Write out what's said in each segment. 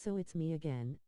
So it's me again.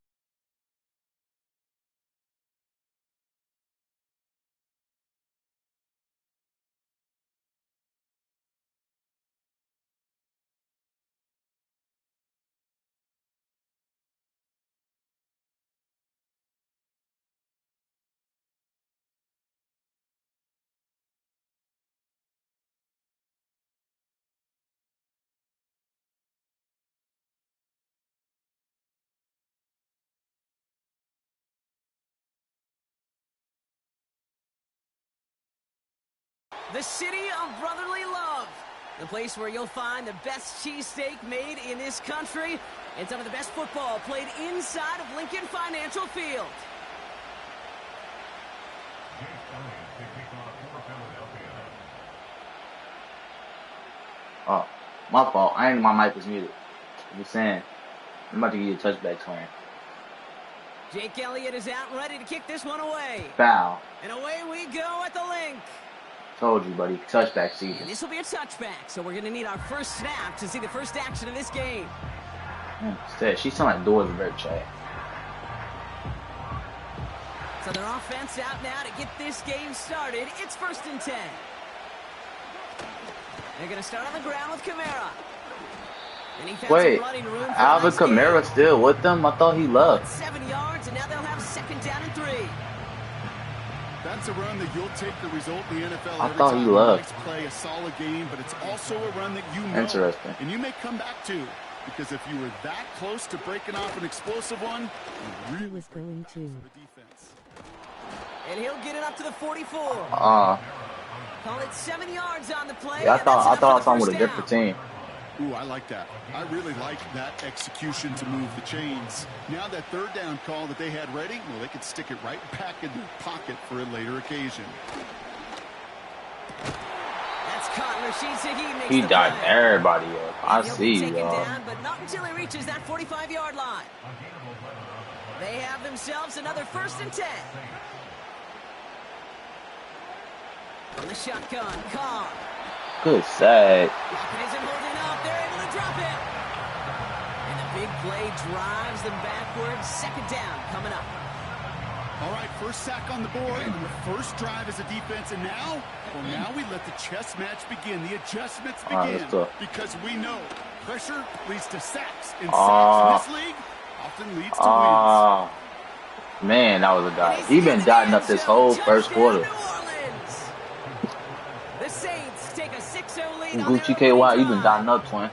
The city of brotherly love. The place where you'll find the best cheesesteak made in this country and some of the best football played inside of Lincoln Financial Field. Oh, my fault. I ain't know my mic was muted. I'm just saying. I'm about to give you a touchback swing. Jake Elliott is out and ready to kick this one away. Foul. And away we go at the link. Told you, buddy. Touchback season. And this will be a touchback, so we're going to need our first snap to see the first action of this game. Instead, she sound like Doors of Red Chat. So their offense out now to get this game started. It's 1st and 10. They're going to start on the ground with Kamara. Wait, Alvin Kamara still with them? I thought he left. 7 yards, and now they'll have 2nd down and 3. That's a run that you'll take the result in the NFL. I thought he loved. Play a solid game, but it's also a run that you know. Interesting. And you may come back to, because if you were that close to breaking off an explosive one, you really was going to. Defense. And he'll get it up to the 44. Call it 7 yards on the play. Yeah, I thought I saw him with a different team. Ooh, I like that. I really like that execution to move the chains. Now that 3rd down call that they had ready, well, they could stick it right back in their pocket for a later occasion. That's caught. Rashid Shaheed makes He the died play. everybody up. I see, y'all. Down, but not until he reaches that 45-yard line. They have themselves another 1st and 10. On the shotgun, Carr. Good save. Isn't holding up. They're able to drop it. And the big play drives them backwards. 2nd down coming up. All right, first sack on the board. And the first drive as a defense. And now, well, now we let the chess match begin. The adjustments begin. Because we know pressure leads to sacks. And sacks in this league often leads to wins. Man, that was a dive. He been dotting up this whole first quarter. The Saints take a 6-0 lead. Gucci KY, you been dotting up, twin.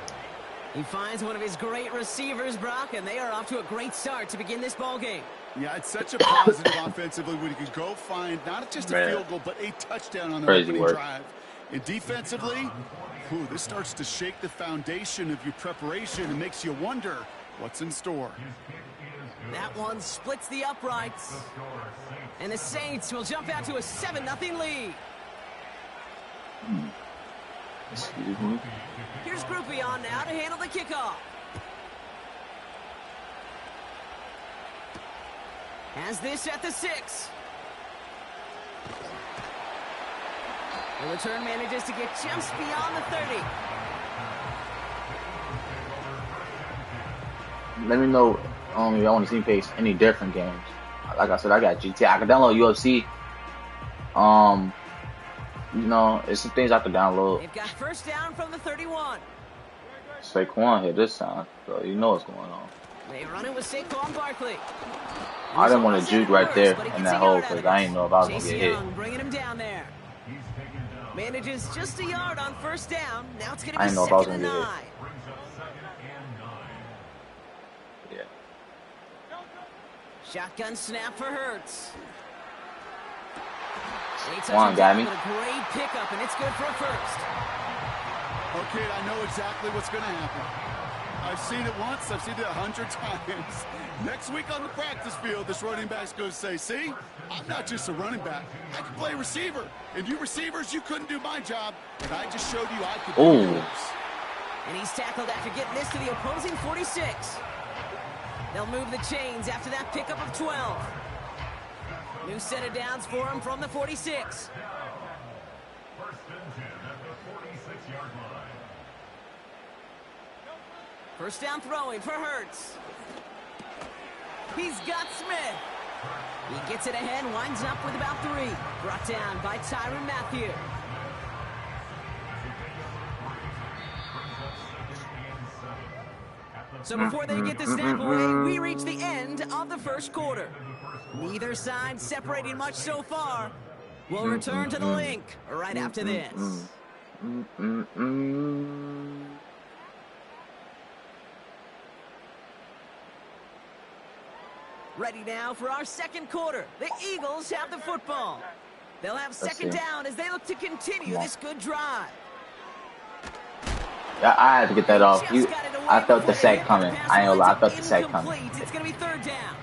He finds one of his great receivers, Brock, and they are off to a great start to begin this ball game. Yeah, it's such a positive offensively when you can go find not just a field goal, but a touchdown on the opening drive. And defensively, this starts to shake the foundation of your preparation and makes you wonder what's in store. That one splits the uprights. And the Saints will jump out to a 7-0 lead. Excuse me. Here's Groupie on now to handle the kickoff. Has this at the 6. The return manages to get just beyond the 30. Let me know if I want to see pace any different games. Like I said, I got GTA. I can download UFC. You know, it's some things I can download. They've got 1st down from the 31. Saquon hit this time, so you know what's going on. They run it with Saquon Barkley. I didn't want to juke right there in that hole because I didn't know if I was going to get hit. Bringing him down there. Manages just a yard on 1st down. Now it's going to I be didn't know if I was 2nd and gonna 9. get hit. Shotgun snap for Hurts. One got me. A great pickup, and it's good for a 1st. Okay, I know exactly what's going to happen. I've seen it once. I've seen it 100 times. Next week on the practice field, this running back's going to say, see, I'm not just a running back. I can play receiver. And you receivers, you couldn't do my job. And I just showed you I could do yours. And he's tackled after getting this to the opposing 46. They'll move the chains after that pickup of 12. New set of downs for him from the 46. First down throwing for Hurts. He's got Smith. He gets it ahead, winds up with about 3. Brought down by Tyrann Mathieu. So before they get the snap away, we reach the end of the first quarter. Neither side separating much so far. We'll return to the link right after this. Ready now for our second quarter. The Eagles have the football. They'll have second down as they look to continue this good drive. I had to get that off. I felt the sack coming. I ain't gonna lie, I felt the sack coming. It's going to be third down.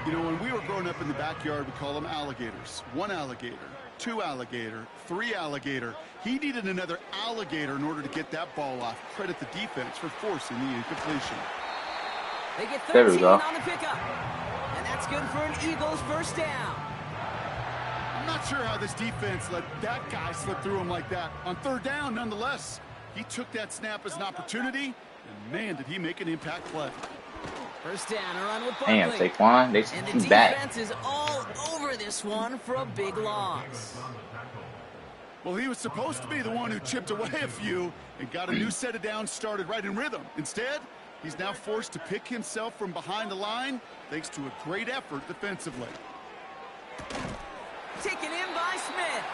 You know, when we were growing up in the backyard, we call them alligators. 1 alligator, 2 alligator, 3 alligator. He needed another alligator in order to get that ball off. Credit the defense for forcing the incompletion. They get 13 on the pickup. And that's good for an Eagles first down. I'm not sure how this defense let that guy slip through him like that. On third down, nonetheless, he took that snap as an opportunity, and man, did he make an impact play. First down, a run with Barkley. Damn, Saquon, and the defense is all over this one for a big loss. Well, he was supposed to be the one who chipped away a few and got a new set of downs started right in rhythm. Instead, he's now forced to pick himself from behind the line thanks to a great effort defensively. Taken in by Smith.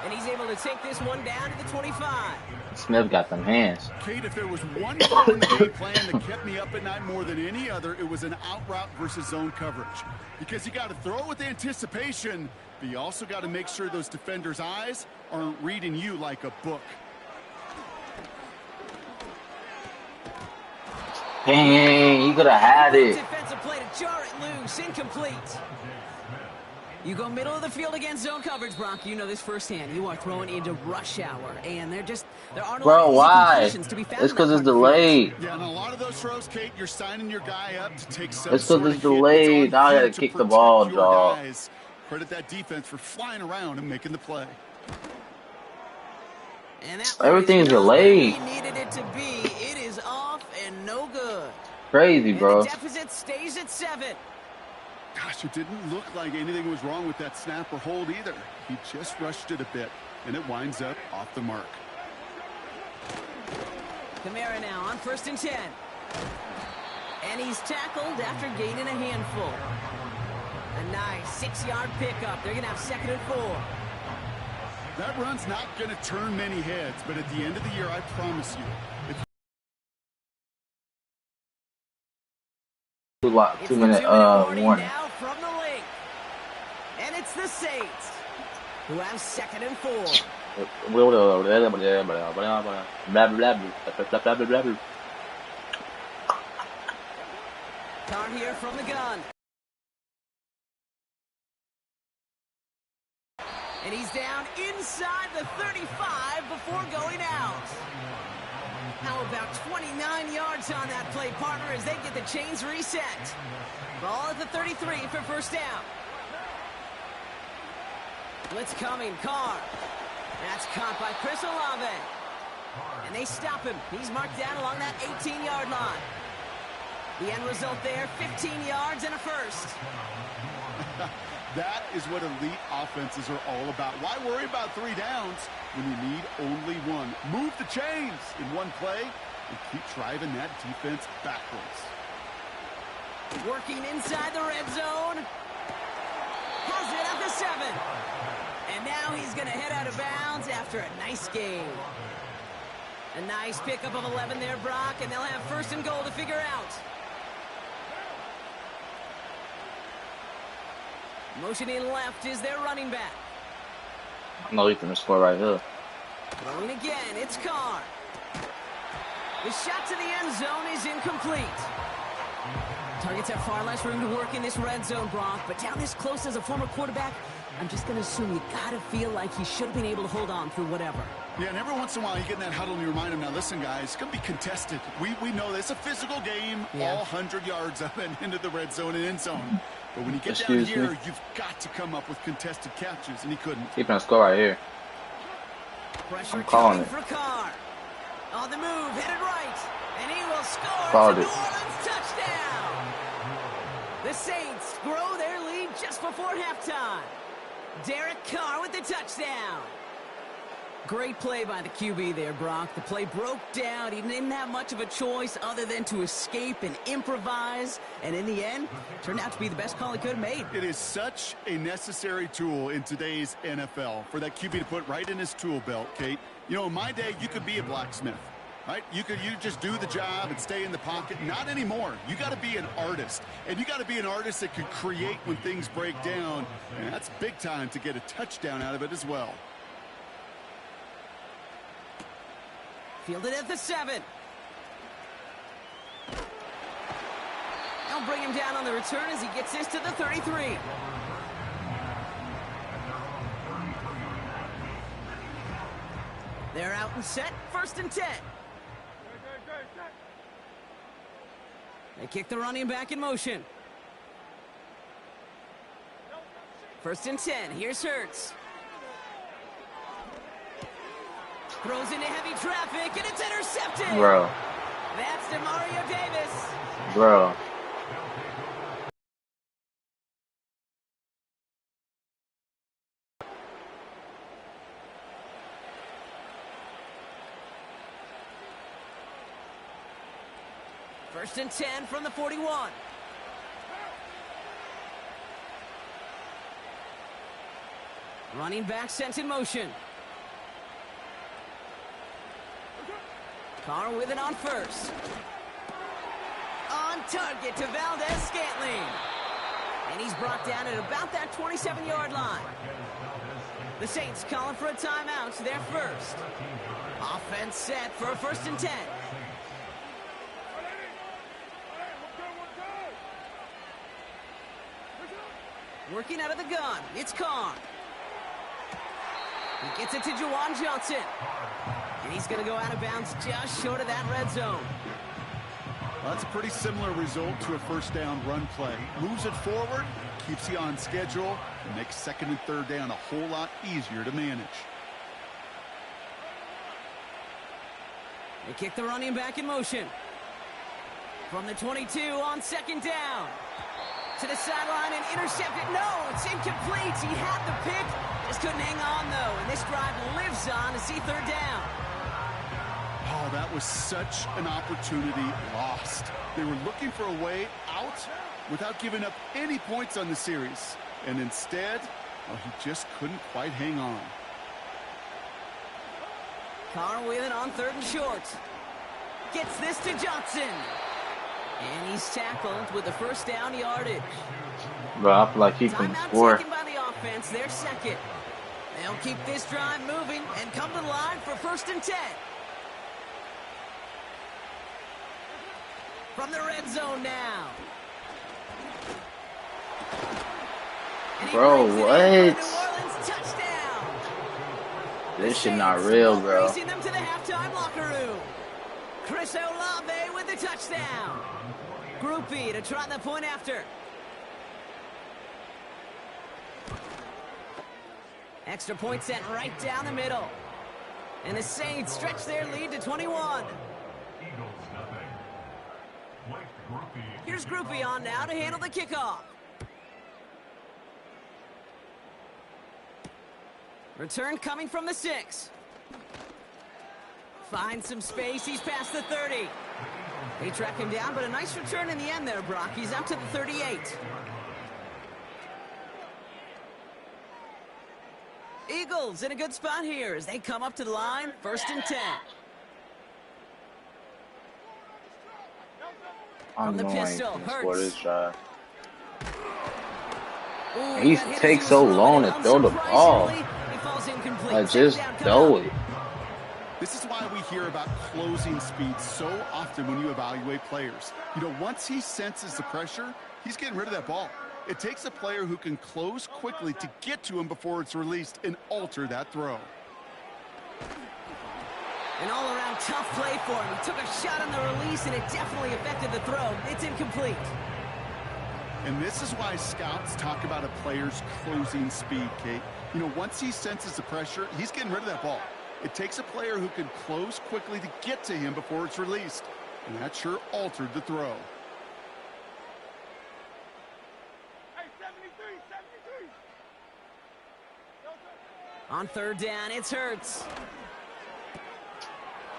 And he's able to take this one down to the 25. Smith got them hands. Kate, if there was one part in the game plan that kept me up at night more than any other, it was an out route versus zone coverage. Because you got to throw with anticipation, but you also got to make sure those defenders' eyes aren't reading you like a book. Dang, he could have had it. Defensive play to jar it loose, incomplete. You go middle of the field against zone coverage, Brock. You know this firsthand. You are throwing into rush hour, and there aren't a lot of completions to be found. It's because it's delayed. Yeah, and a lot of those throws, Kate, you're signing your guy up to take some. It's because it's delayed. Now I gotta kick the ball, dog. Credit that defense for flying around and making the play. And that everything's delayed. We needed it to be. It is off and no good. Crazy, bro. And the deficit stays at 7. Gosh, it didn't look like anything was wrong with that snap or hold either. He just rushed it a bit, and it winds up off the mark. Kamara now on 1st and 10. And he's tackled after gaining a handful. A nice 6-yard pickup. They're going to have 2nd and 4. That run's not going to turn many heads, but at the end of the year, I promise you, if 2-minute warning. Now from the link. And it's the Saints who have 2nd and 4. Carr here from the gun. And he's down inside the 35 before going out. How about 29 yards on that play, partner, as they get the chains reset. Ball at the 33 for first down. Blitz coming, Carr. That's caught by Chris Olave. And they stop him. He's marked down along that 18-yard line. The end result there, 15 yards and a first. That is what elite offenses are all about. Why worry about 3 downs when you need only 1? Move the chains in one play and keep driving that defense backwards. Working inside the red zone. Has it at the 7. And now he's going to head out of bounds after a nice game. A nice pickup of 11 there, Brock, and they'll have 1st and goal to figure out. Motioning left is their running back. I know he's going to score right here. Throwing again, it's Carr. The shot to the end zone is incomplete. Targets have far less room to work in this red zone, Brock, but down this close as a former quarterback, I'm just going to assume you got to feel like he should have been able to hold on through whatever. Yeah, and every once in a while you get in that huddle and you remind him, now listen, guys, it's going to be contested. We know this. It's a physical game, all 100 yards up and into the red zone and end zone. But when you get down here, you've got to come up with contested catches, and he couldn't. He's going to score right here. Pressure I'm calling it. For Carr. On the move, headed right, and he will score. Called New it. Orleans touchdown. before halftime. Derek Carr with the touchdown. Great play by the QB there, Brock. The play broke down. He didn't have much of a choice other than to escape and improvise. And in the end, turned out to be the best call he could have made. It is such a necessary tool in today's NFL for that QB to put right in his tool belt, Kate. You know, in my day, you could be a blacksmith, right? You just do the job and stay in the pocket. Not anymore. You got to be an artist. And you got to be an artist that can create when things break down. And that's big time to get a touchdown out of it as well. Fielded at the 7. They'll bring him down on the return as he gets this to the 33. They're out and set. 1st and 10. They kick the running back in motion. 1st and 10. Here's Hurts. Throws into heavy traffic, and it's intercepted. Bro. That's DeMario Davis. Bro. First and 10 from the 41. Running back sent in motion. Carr with it on 1st. On target to Valdez-Scantling. And he's brought down at about that 27-yard line. The Saints calling for a timeout. They're 1st. Offense set for a 1st and 10. Working out of the gun. It's Carr. He gets it to Juwan Johnson. And he's going to go out of bounds just short of that red zone. Well, that's a pretty similar result to a 1st down run play. Moves it forward, keeps you on schedule, and makes 2nd and 3rd down a whole lot easier to manage. They kick the running back in motion. From the 22 on 2nd down. To the sideline and intercepted. No, it's incomplete. He had the pick. Just couldn't hang on, though. And this drive lives on to see 3rd down. Oh, that was such an opportunity lost. They were looking for a way out without giving up any points on the series. And instead, well, he just couldn't quite hang on. Carr with it on 3rd and short. Gets this to Johnson. And he's tackled with the 1st down yardage. Bro, I feel like he can Timeout score. taken by the offense. They're 2nd. They'll keep this drive moving and come to the line for 1st and 10. From the red zone now. Bro, what? New Orleans touchdown. This shit not real, bro. Racing them to the halftime locker room. Chris Olave with the touchdown. Groupie to try the point after. Extra point sent right down the middle. And the Saints stretch their lead to 21. Here's Groupie on now to handle the kickoff. Return coming from the 6. Finds some space. He's past the 30. They track him down, but a nice return in the end there, Brock. He's up to the 38. Eagles in a good spot here as they come up to the line. 1st and 10. I'm From the going pistol, to score this Hurts. drive. Ooh, He that hit takes his so heel long to down. throw the ball. Surprisingly, he falls incomplete. I just Second down throw coming it. This is why we hear about closing speed so often when you evaluate players. You know, once he senses the pressure, he's getting rid of that ball. It takes a player who can close quickly to get to him before it's released and alter that throw. An all-around tough play for him. He took a shot on the release, and it definitely affected the throw. It's incomplete. And this is why scouts talk about a player's closing speed, Kate. You know, once he senses the pressure, he's getting rid of that ball. It takes a player who can close quickly to get to him before it's released. And that sure altered the throw. Hey, 73, 73. On third down, it's Hurts.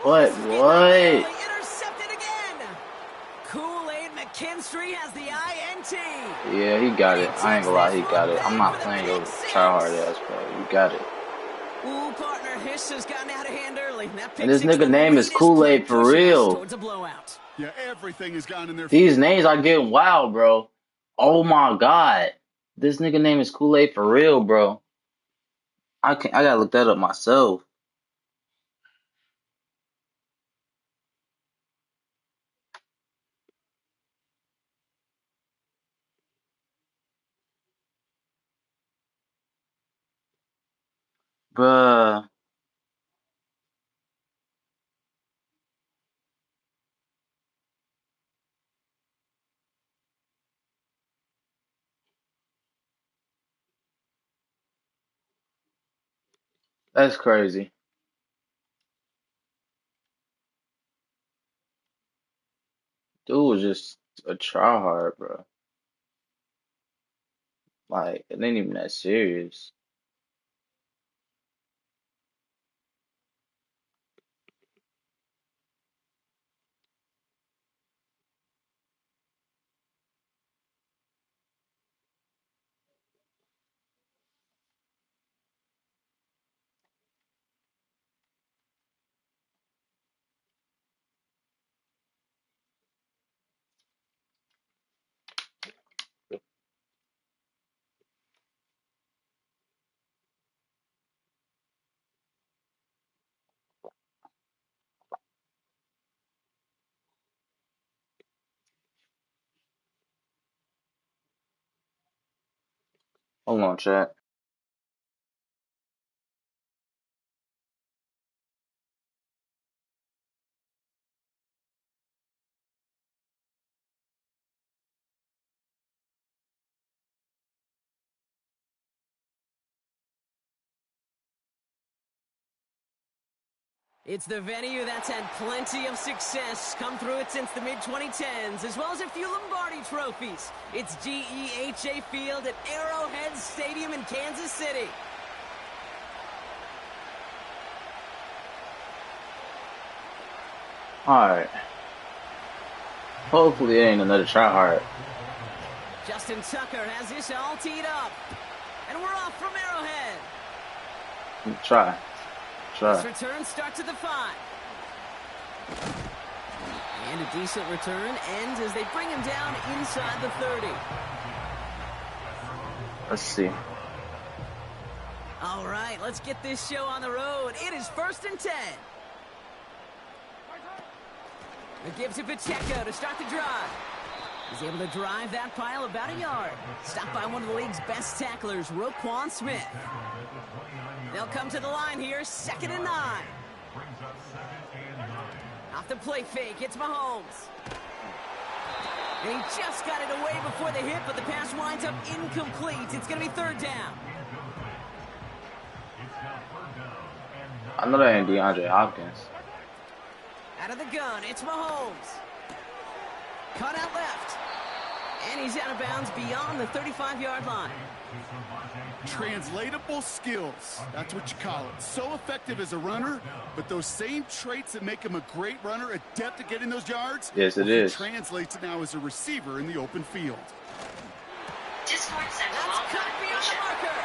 What? Intercepted again. Kool-Aid McKinstry has the INT. Yeah, he got it. I ain't gonna lie, he got it. I'm not playing your try-hard ass, bro. You got it. Ooh, partner, Hiss has gotten out of hand early. And this nigga name is Kool-Aid for real. Towards a blowout. Yeah, everything has gone in their These names are getting wild, bro. Oh my god. This nigga name is Kool-Aid for real, bro. I gotta look that up myself. Bruh. That's crazy. Dude was just a tryhard, bro. Like, it ain't even that serious. Hold on, chat. It's the venue that's had plenty of success come through it since the mid-2010s, as well as a few Lombardi trophies. It's GEHA Field at Arrowhead Stadium in Kansas City. Alright. Hopefully it ain't another tryhard. Justin Tucker has this all teed up. And we're off from Arrowhead. Try. This return starts at the 5. And a decent return ends as they bring him down inside the 30. Let's see. All right, let's get this show on the road. It is 1st and 10. It gives to Pacheco to start the drive. He's able to drive that pile about a yard. Stopped by one of the league's best tacklers, Roquan Smith. They'll come to the line here, 2nd and 9. Off the play fake, it's Mahomes. And he just got it away before the hit, but the pass winds up incomplete. It's going to be 3rd down. I know that ain't DeAndre Hopkins. Out of the gun, it's Mahomes. Cut out left. And he's out of bounds beyond the 35-yard line. Translatable skills. That's what you call it. So effective as a runner, but those same traits that make him a great runner, adept at getting those yards. Yes, it is. He translates it now as a receiver in the open field. Discord sent That's cut beyond the marker.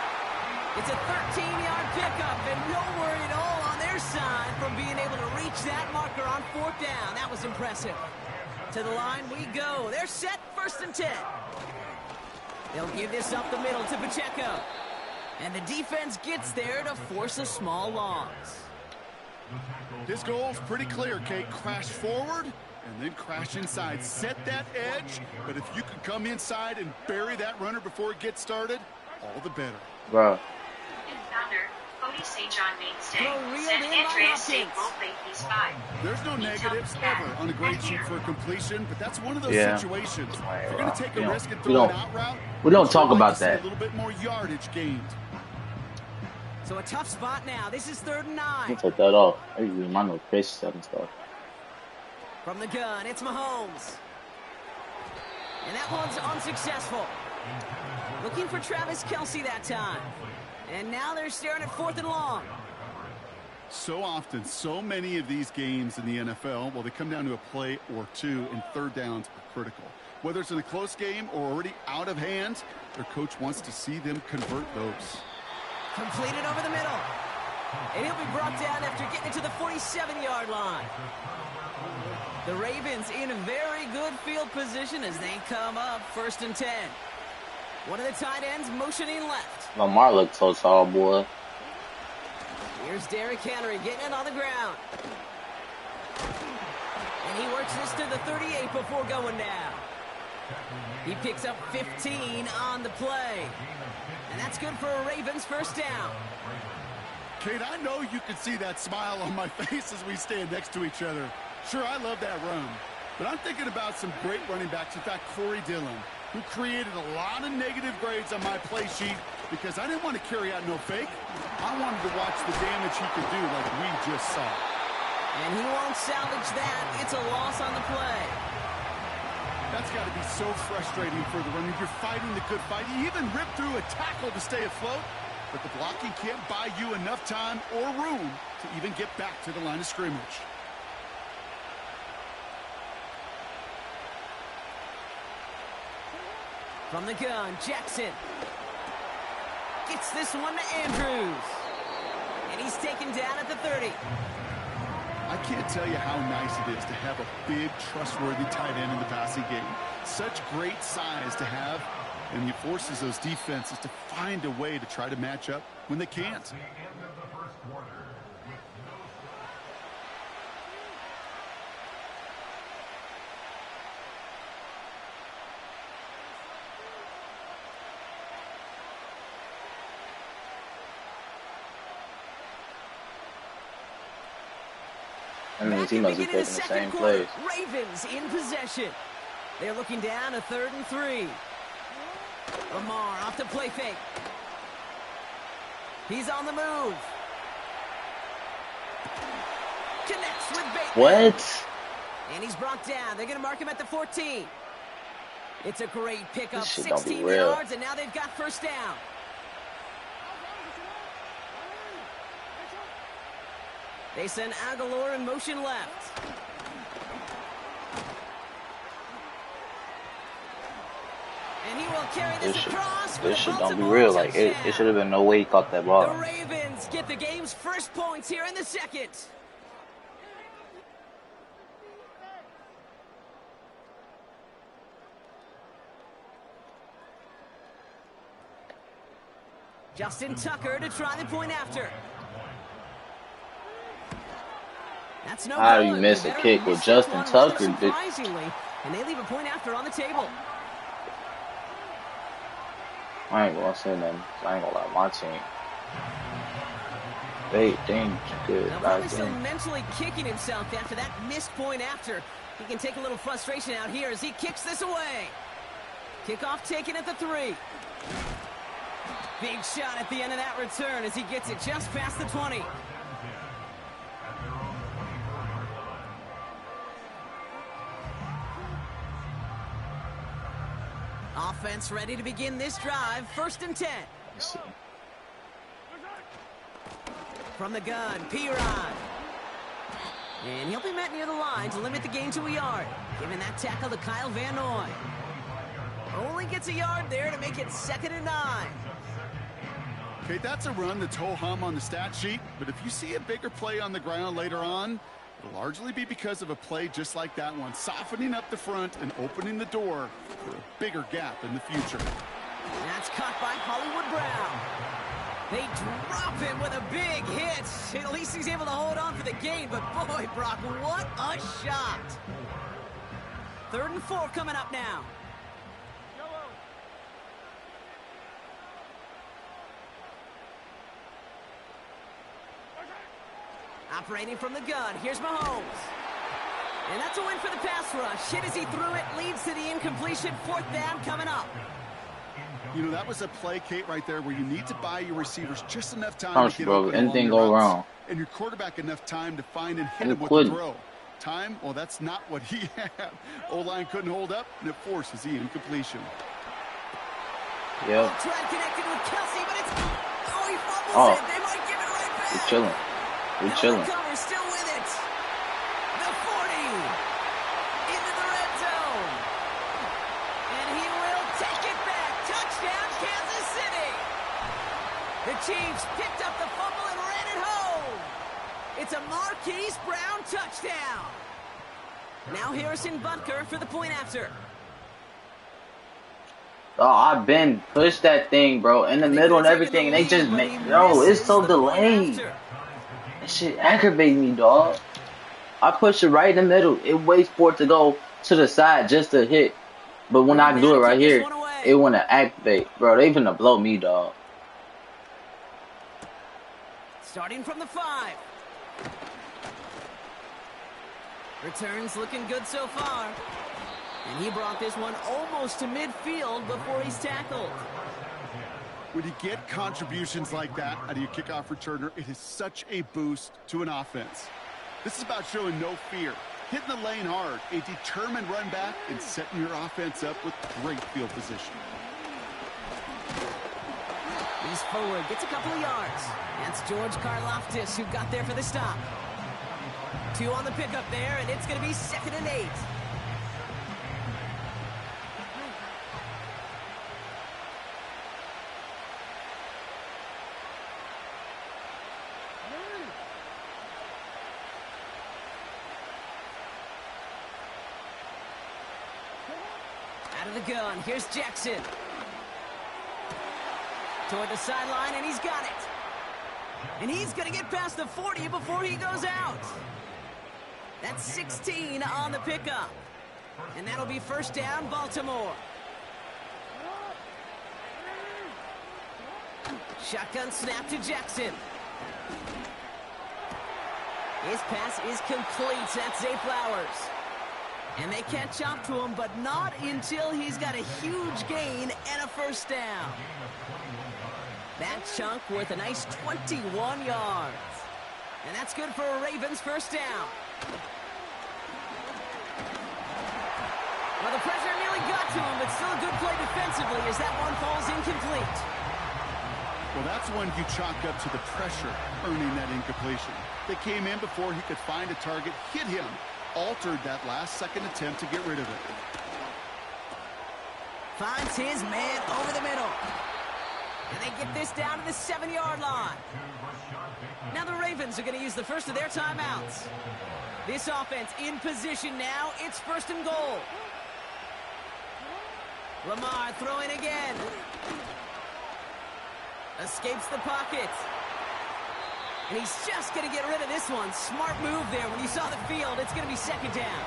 It's a 13-yard pickup, and no worry at all on their side from being able to reach that marker on 4th down. That was impressive. To the line we go. They're set, 1st and 10. They'll give this up the middle to Pacheco. And the defense gets there to force a small loss. His goal's pretty clear, Kate. Crash forward and then crash inside. Set that edge, but if you can come inside and bury that runner before it gets started, all the better. Bro. Founder, Cody St. John mainstay. Throw reeled Send in by Andreas St. Hopkins. Roleplay Piece 5. There's no negatives ever on a great shoot for a completion, but that's one of those Yeah. situations. If you're going to take a risk and we throw an don't- out route, we don't you'd talk like about to see that. a little bit more yardage gained. So a tough spot now. This is 3rd and 9. I'll take that off. I usually my notifications and stuff. From the gun, it's Mahomes. And that one's unsuccessful. Looking for Travis Kelce that time. And now they're staring at 4th and long. So often, so many of these games in the NFL, well, they come down to a play or two, and third downs are critical. Whether it's in a close game or already out of hand, their coach wants to see them convert those. Completed over the middle. And he'll be brought down after getting to the 47-yard line. The Ravens in very good field position as they come up 1st and 10. One of the tight ends motioning left. Lamar looks so tall, boy. Here's Derrick Henry getting it on the ground. And he works this to the 38 before going down. He picks up 15 on the play. And that's good for a Ravens 1st down. Kate, I know you can see that smile on my face as we stand next to each other. Sure, I love that run. But I'm thinking about some great running backs. In fact, Corey Dillon, who created a lot of negative grades on my play sheet because I didn't want to carry out no fake. I wanted to watch the damage he could do like we just saw. And he won't salvage that. It's a loss on the play. That's got to be so frustrating for the runner. You're fighting the good fight. You even rip through a tackle to stay afloat, but the blocking can't buy you enough time or room to even get back to the line of scrimmage. From the gun, Jackson gets this one to Andrews. And he's taken down at the 30. I can't tell you how nice it is to have a big, trustworthy tight end in the passing game. Such great size to have, and he forces those defenses to find a way to try to match up when they can't. That means he must be taking the same plays. Ravens in possession. They're looking down a 3rd and 3. Lamar off the play fake. He's on the move. Connects with Bateman. What? And he's brought down. They're going to mark him at the 14. It's a great pickup. This shit don't be 16 real. yards, and now they've got 1st down. They send Aguilar in motion left. And he will carry this across. This shit don't be real. Like, it should have been no way he caught that The ball. Ravens get the game's 1st points here in the 2nd. Justin Tucker to try the point after. That's no How good. you miss a kick with Justin Tucker? Surprisingly, and they leave a point after on the table. I ain't gonna say nothing. I ain't gonna lie, my team. They ain't good. Now, probably still mentally kicking himself after that missed point after. He can take a little frustration out here as he kicks this away. Kickoff taken at the 3. Big shot at the end of that return as he gets it just past the 20. Offense ready to begin this drive. 1st and 10. From the gun, Piron. And he'll be met near the line to limit the gain to a yard. Giving that tackle to Kyle Van Noy. Only gets a yard there to make it 2nd and 9. Okay, that's a run that's ho-hum on the stat sheet, but if you see a bigger play on the ground later on, it'll largely be because of a play just like that one, softening up the front and opening the door for a bigger gap in the future. That's caught by Hollywood Brown. They drop him with a big hit. At least he's able to hold on for the gain, but boy, Brock, what a shot. 3rd and 4 coming up now. Operating from the gun, here's Mahomes. And that's a win for the pass rush. Hit as he threw it, leads to the incompletion. 4th down coming up. You know, that was a play, Kate, right there where you need to buy your receivers just enough time to get bro, open anything along go your routes, wrong. and your quarterback enough time to find and hit And him with the throw. Time, well, that's not what he had. O-line couldn't hold up, and it forces the incompletion. Yep. Try connected with Kelsey, but it's... Oh, he fumbles Oh, it. They might give it right we back. chilling. We They'll chilling. recover, still with it. The 40. Into the red zone. And he will take it back. Touchdown, Kansas City. The Chiefs picked up the fumble and ran it home. It's a Marquise Brown touchdown. Now Harrison Butker for the point after. Oh, I've been pushed that thing, bro, in the middle and everything, and they just make, yo, it's so delayed. That shit aggravates me, dog. I push it right in the middle. It waits for it to go to the side just to hit. But when I do it right here, it want to activate. Bro, they finna blow me, dog. Starting from the 5. Returns looking good so far. And he brought this one almost to midfield before he's tackled. When you get contributions like that out of your kickoff returner, it is such a boost to an offense. This is about showing no fear, hitting the lane hard, a determined run back, and setting your offense up with great field position. He's forward, gets a couple of yards. That's George Karlaftis who got there for the stop. 2 on the pickup there, and it's going to be 2nd and 8. Out of the gun, here's Jackson. Toward the sideline, and he's got it. And he's going to get past the 40 before he goes out. That's 16 on the pickup. And that'll be 1st down, Baltimore. Shotgun snap to Jackson. His pass is complete. That's Zay Flowers. And they can't chop to him, but not until he's got a huge gain and a 1st down. That chunk worth a nice 21 yards. And that's good for a Ravens 1st down. Well, the pressure nearly got to him, but still a good play defensively as that one falls incomplete. Well, that's one you chalk up to the pressure earning that incompletion. They came in before he could find a target, hit him, altered that last-second attempt to get rid of it. Finds his man over the middle. And they get this down to the 7-yard line. Now the Ravens are going to use the first of their timeouts. This offense in position now. It's 1st and goal. Lamar throwing again. Escapes the pocket. And he's just going to get rid of this one. Smart move there. When you saw the field, it's going to be 2nd down.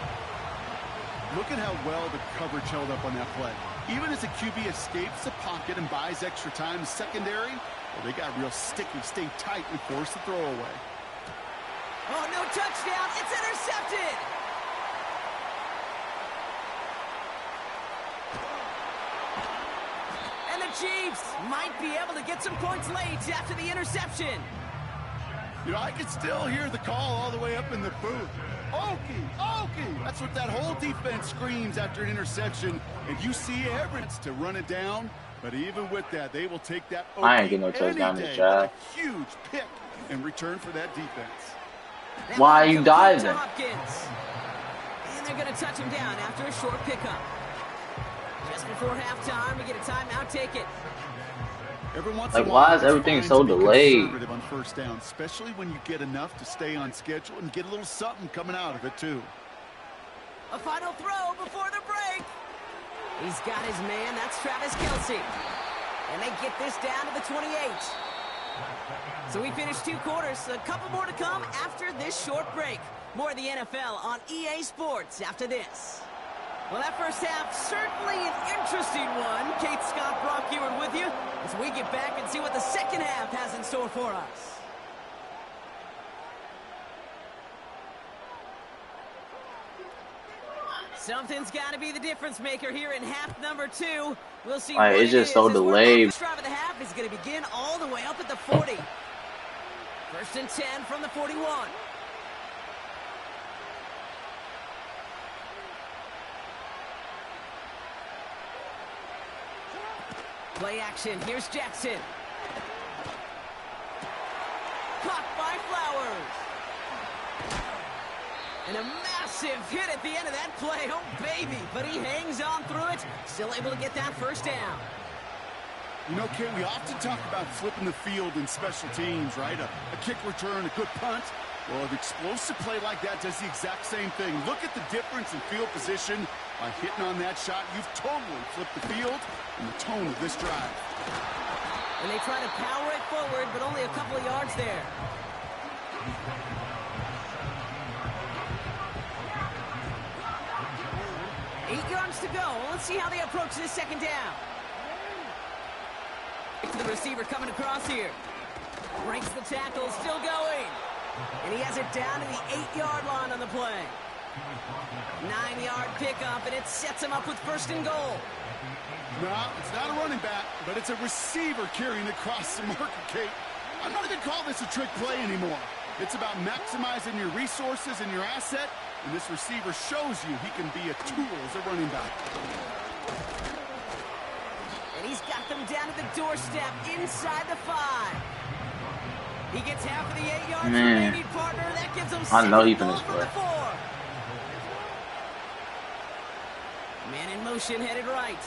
Look at how well the coverage held up on that play. Even as the QB escapes the pocket and buys extra time in secondary, well, they got real sticky, stay tight, and force the throw away. Oh, no touchdown. It's intercepted. And the Chiefs might be able to get some points late after the interception. You know, I can still hear the call all the way up in the booth. Okie, Okie! That's what that whole defense screams after an interception. And you see evidence to run it down. But even with that, they will take that Okie I ain't getting no touchdown this drive. a huge pick in return for that defense. Why are you diving? And they're going to touch him down after a short pickup. Just before halftime, we get a timeout. Take it. Every once Like, in a while, why is everything so delayed? Conservative on 1st down, especially when you get enough to stay on schedule and get a little something coming out of it, too. A final throw before the break. He's got his man. That's Travis Kelce. And they get this down to the 28. So we finished 2 quarters. A couple more to come after this short break. More of the NFL on EA Sports after this. Well, that first half, certainly an interesting one. Kate Scott, Brock Ewart with you as we get back and see what the second half has in store for us. Something's got to be the difference maker here in half number 2. We'll see what it's just so delayed. The drive of the half is going to begin all the way up at the 40. 1st and 10 from the 41. Play action. Here's Jackson. Caught by Flowers. And a massive hit at the end of that play. Oh, baby. But he hangs on through it. Still able to get that first down. You know, Ken, we often talk about flipping the field in special teams, right? A kick return, a good punt. Well, an explosive play like that does the exact same thing. Look at the difference in field position. By hitting on that shot, you've totally flipped the field and the tone of this drive. And they try to power it forward, but only a couple of yards there. Eight yards to go. Let's see how they approach this second down. To the receiver coming across here. Breaks the tackle, still going. And he has it down to the 8-yard line on the play. 9-yard pickup, and it sets him up with first and goal. No, it's not a running back, but it's a receiver carrying across the marker, Kate. I'm not even calling this a trick play anymore. It's about maximizing your resources and your asset, and this receiver shows you he can be a tool as a running back. And he's got them down to the doorstep inside the 5. He gets half of the 8 yards remaining, partner. That gives him 6 I know he goals finished from the 4. Man in motion, headed right.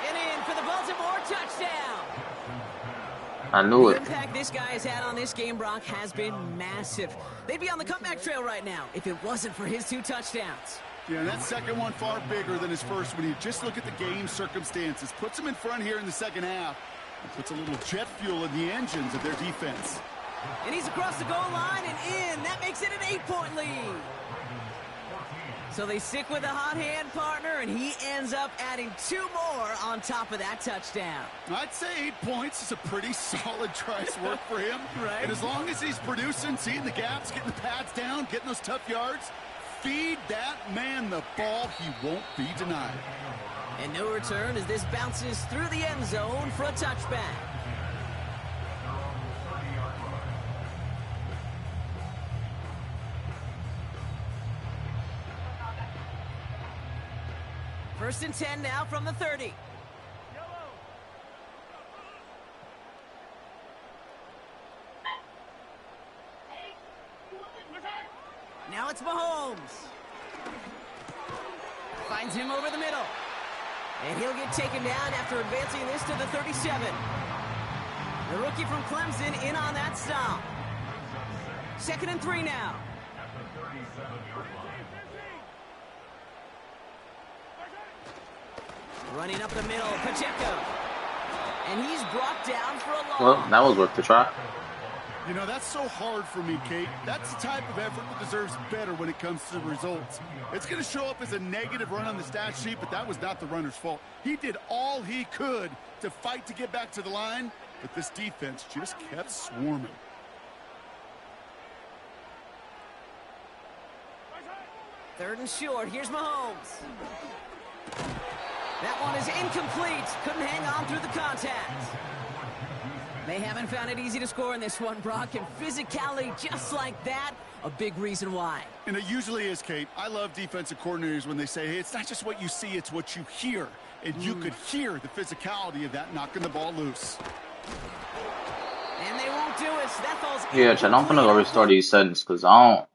And in for the Baltimore touchdown. I knew The it. impact this guy has had on this game, Brock, has been massive. They'd be on the comeback trail right now if it wasn't for his 2 touchdowns. Yeah, and that second one far bigger than his first when you just look at the game circumstances. Puts him in front here in the second half. And puts a little jet fuel in the engines of their defense. And he's across the goal line and in. That makes it an 8-point lead. So they stick with the hot hand, partner, and he ends up adding 2 more on top of that touchdown. I'd say 8 points is a pretty solid try's work for him. Right. And as long as he's producing, seeing the gaps, getting the pads down, getting those tough yards, feed that man the ball, he won't be denied. And no return as this bounces through the end zone for a touchback. First and 10 now from the 30. Now it's Mahomes. Finds him over the middle. And he'll get taken down after advancing this to the 37. The rookie from Clemson in on that stop. 2nd and 3 now. Running up the middle, Pacheco. And he's brought down for a loss. Well, that was worth the try. You know, that's so hard for me, Kate. That's the type of effort that deserves better when it comes to the results. It's going to show up as a negative run on the stat sheet, but that was not the runner's fault. He did all he could to fight to get back to the line, but this defense just kept swarming. Third and short. Here's Mahomes. That one is incomplete. Couldn't hang on through the contact. They haven't found it easy to score in this one, Brock, and physicality just like that, a big reason why. And it usually is, Kate. I love defensive coordinators when they say, hey, it's not just what you see, it's what you hear. And you could hear the physicality of that knocking the ball loose. And they won't do it. That falls Yeah, Chad, I'm gonna go restart these settings because I don't